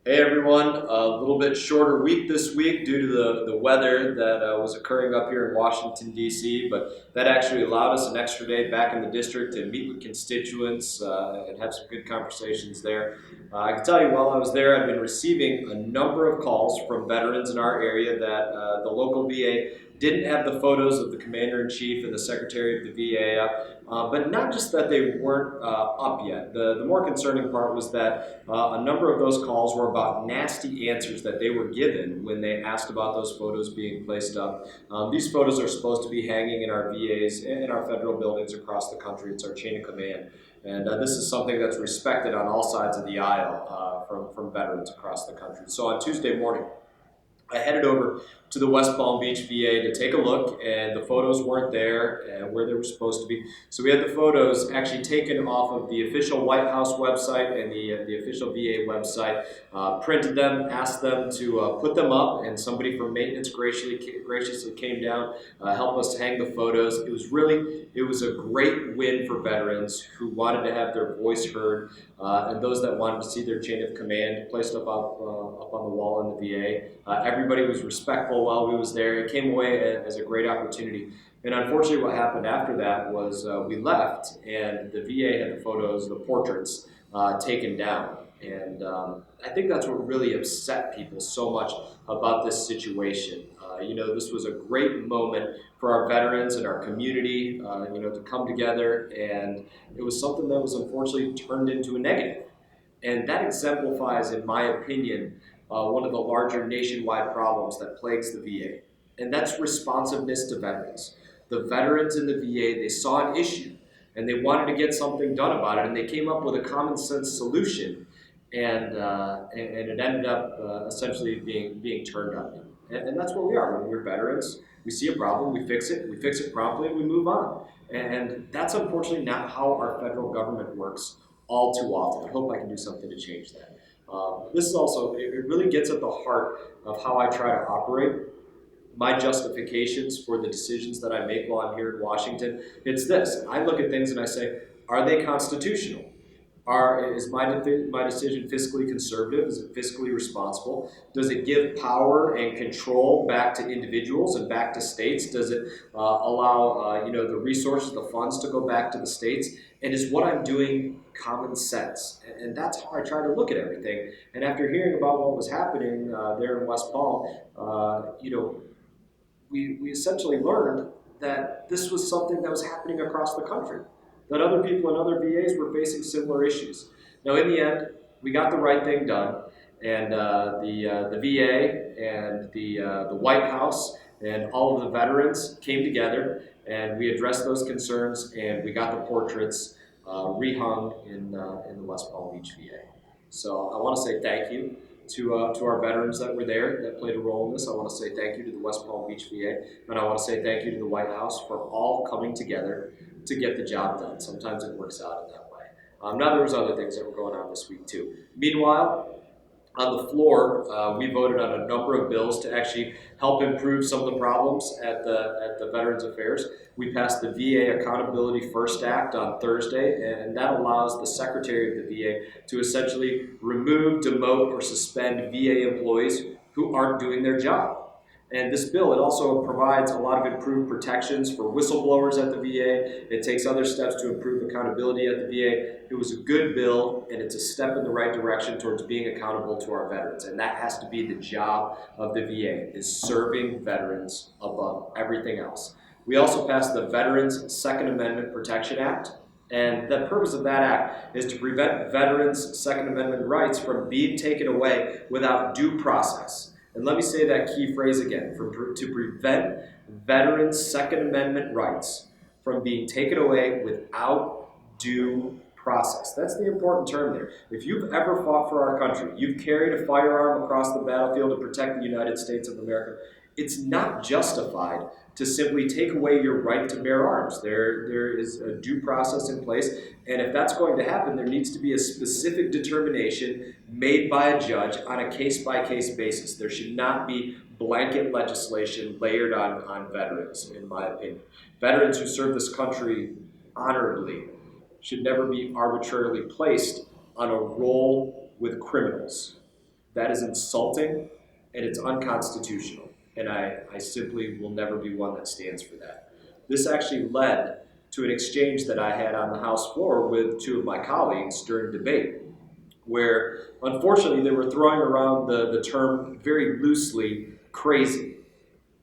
Hey everyone, a little bit shorter week this week due to the weather that was occurring up here in Washington, D.C., but that actually allowed us an extra day back in the district to meet with constituents and have some good conversations there. I can tell you while I was there, I've been receiving a number of calls from veterans in our area that the local VA didn't have the photos of the commander in chief and the secretary of the VA up, but not just that they weren't up yet. The more concerning part was that a number of those calls were about nasty answers that they were given when they asked about those photos being placed up. These photos are supposed to be hanging in our VAs and in our federal buildings across the country. It's our chain of command. And this is something that's respected on all sides of the aisle from veterans across the country. So on Tuesday morning, I headed over to the West Palm Beach VA to take a look, and the photos weren't there where they were supposed to be. So we had the photos actually taken off of the official White House website and the official VA website, printed them, asked them to put them up, and somebody from maintenance graciously came down, helped us hang the photos. It was a great win for veterans who wanted to have their voice heard, and those that wanted to see their chain of command placed up on the wall in the VA. Everybody was respectful while we was there. It came away as a great opportunity. And unfortunately, what happened after that was we left, and the VA had the photos, the portraits, taken down. And I think that's what really upset people so much about this situation. This was a great moment for our veterans and our community, to come together, and it was something that was unfortunately turned into a negative. And that exemplifies, in my opinion, one of the larger nationwide problems that plagues the VA, and that's responsiveness to veterans. The veterans in the VA, they saw an issue and they wanted to get something done about it, and they came up with a common sense solution, and it ended up essentially being turned on them. And that's what we are when we're veterans. We see a problem, we fix it promptly, and we move on. And that's unfortunately not how our federal government works all too often. I hope I can do something to change that. This is also, it really gets at the heart of how I try to operate. My justifications for the decisions that I make while I'm here in Washington, it's this. I look at things and I say, are they constitutional? Is my decision fiscally conservative? Is it fiscally responsible? Does it give power and control back to individuals and back to states? Does it allow the resources, the funds to go back to the states? And is what I'm doing common sense? And that's how I try to look at everything. And after hearing about what was happening there in West Palm, we essentially learned that this was something that was happening across the country, that other people in other VAs were facing similar issues. Now, in the end, we got the right thing done, and the VA and the White House and all of the veterans came together, and we addressed those concerns, and we got the portraits rehung in the West Palm Beach VA. So I want to say thank you to our veterans that were there that played a role in this. I want to say thank you to the West Palm Beach VA, and I want to say thank you to the White House for all coming together to get the job done. Sometimes it works out in that way. Now there was other things that were going on this week too. Meanwhile, on the floor, we voted on a number of bills to actually help improve some of the problems at the Veterans Affairs. We passed the VA Accountability First Act on Thursday, and that allows the Secretary of the VA to essentially remove, demote, or suspend VA employees who aren't doing their job. And this bill, it also provides a lot of improved protections for whistleblowers at the VA. It takes other steps to improve accountability at the VA. It was a good bill, and it's a step in the right direction towards being accountable to our veterans. And that has to be the job of the VA, is serving veterans above everything else. We also passed the Veterans Second Amendment Protection Act. And the purpose of that act is to prevent veterans' Second Amendment rights from being taken away without due process. And let me say that key phrase again, to prevent veterans' Second Amendment rights from being taken away without due process. That's the important term there. If you've ever fought for our country, you've carried a firearm across the battlefield to protect the United States of America, it's not justified to simply take away your right to bear arms. There is a due process in place, and if that's going to happen, there needs to be a specific determination made by a judge on a case-by-case basis. There should not be blanket legislation layered on veterans, in my opinion. Veterans who serve this country honorably should never be arbitrarily placed on a roll with criminals. That is insulting and it's unconstitutional. And I simply will never be one that stands for that. This actually led to an exchange that I had on the House floor with two of my colleagues during debate, where unfortunately they were throwing around the term very loosely crazy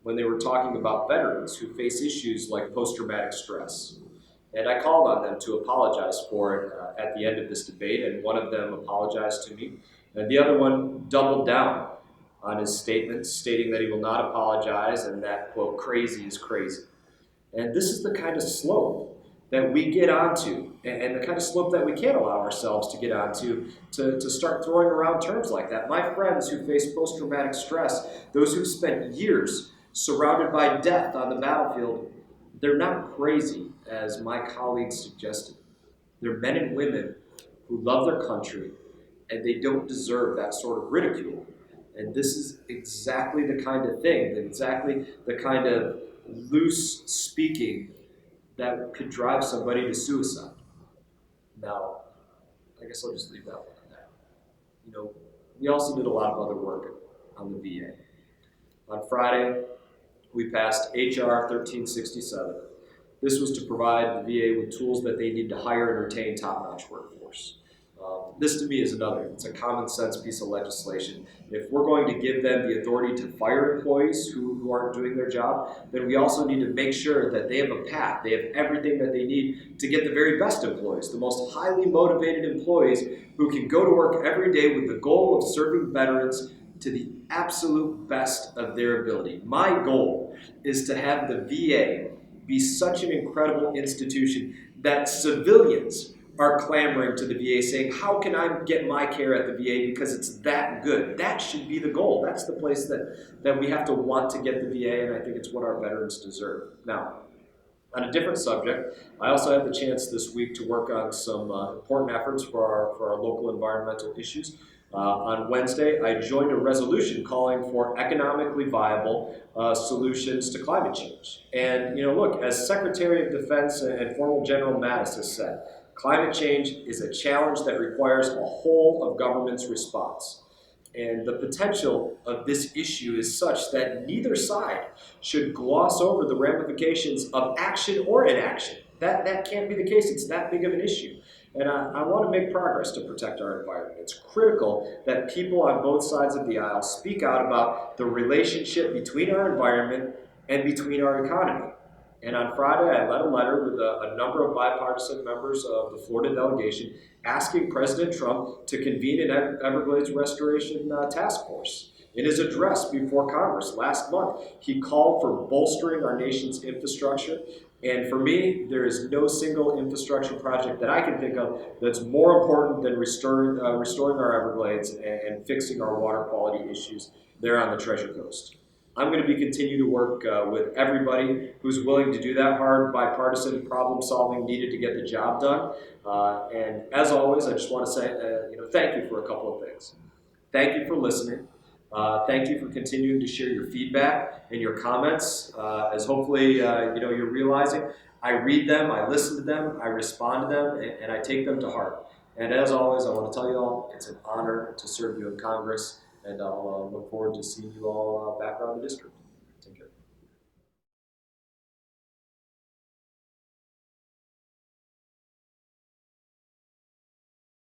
when they were talking about veterans who face issues like post-traumatic stress. And I called on them to apologize for it at the end of this debate, and one of them apologized to me, and the other one doubled down on his statements, stating that he will not apologize and that, quote, crazy is crazy. And this is the kind of slope that we get onto, and the kind of slope that we can't allow ourselves to get onto to start throwing around terms like that. My friends who face post-traumatic stress, those who've spent years surrounded by death on the battlefield, they're not crazy, as my colleagues suggested. They're men and women who love their country, and they don't deserve that sort of ridicule. And this is exactly the kind of thing, exactly the kind of loose speaking that could drive somebody to suicide. Now, I guess I'll just leave that one on that. You know, we also did a lot of other work on the VA. On Friday, we passed HR 1367. This was to provide the VA with tools that they need to hire and retain top-notch workforce. This to me is another. It's a common sense piece of legislation. If we're going to give them the authority to fire employees who aren't doing their job, then we also need to make sure that they have a path, they have everything that they need to get the very best employees, the most highly motivated employees who can go to work every day with the goal of serving veterans to the absolute best of their ability. My goal is to have the VA be such an incredible institution that civilians are clamoring to the VA saying, how can I get my care at the VA because it's that good? That should be the goal. That's the place that we have to want to get the VA, and I think it's what our veterans deserve. Now, on a different subject, I also had the chance this week to work on some important efforts for our local environmental issues. On Wednesday, I joined a resolution calling for economically viable solutions to climate change. And, you know, look, as Secretary of Defense and former General Mattis has said, climate change is a challenge that requires a whole of government's response. And the potential of this issue is such that neither side should gloss over the ramifications of action or inaction. That can't be the case. It's that big of an issue. And I want to make progress to protect our environment. It's critical that people on both sides of the aisle speak out about the relationship between our environment and between our economy. And on Friday, I led a letter with a number of bipartisan members of the Florida delegation asking President Trump to convene an Everglades Restoration Task Force. In his address before Congress last month, he called for bolstering our nation's infrastructure. And for me, there is no single infrastructure project that I can think of that's more important than restoring our Everglades and fixing our water quality issues there on the Treasure Coast. I'm going to be continue to work with everybody who's willing to do that hard bipartisan problem solving needed to get the job done. And as always, I just want to say, thank you for a couple of things. Thank you for listening. Thank you for continuing to share your feedback and your comments. As hopefully you're realizing, I read them, I listen to them, I respond to them, and I take them to heart. And as always, I want to tell you all, it's an honor to serve you in Congress. And I'll look forward to seeing you all back around the district.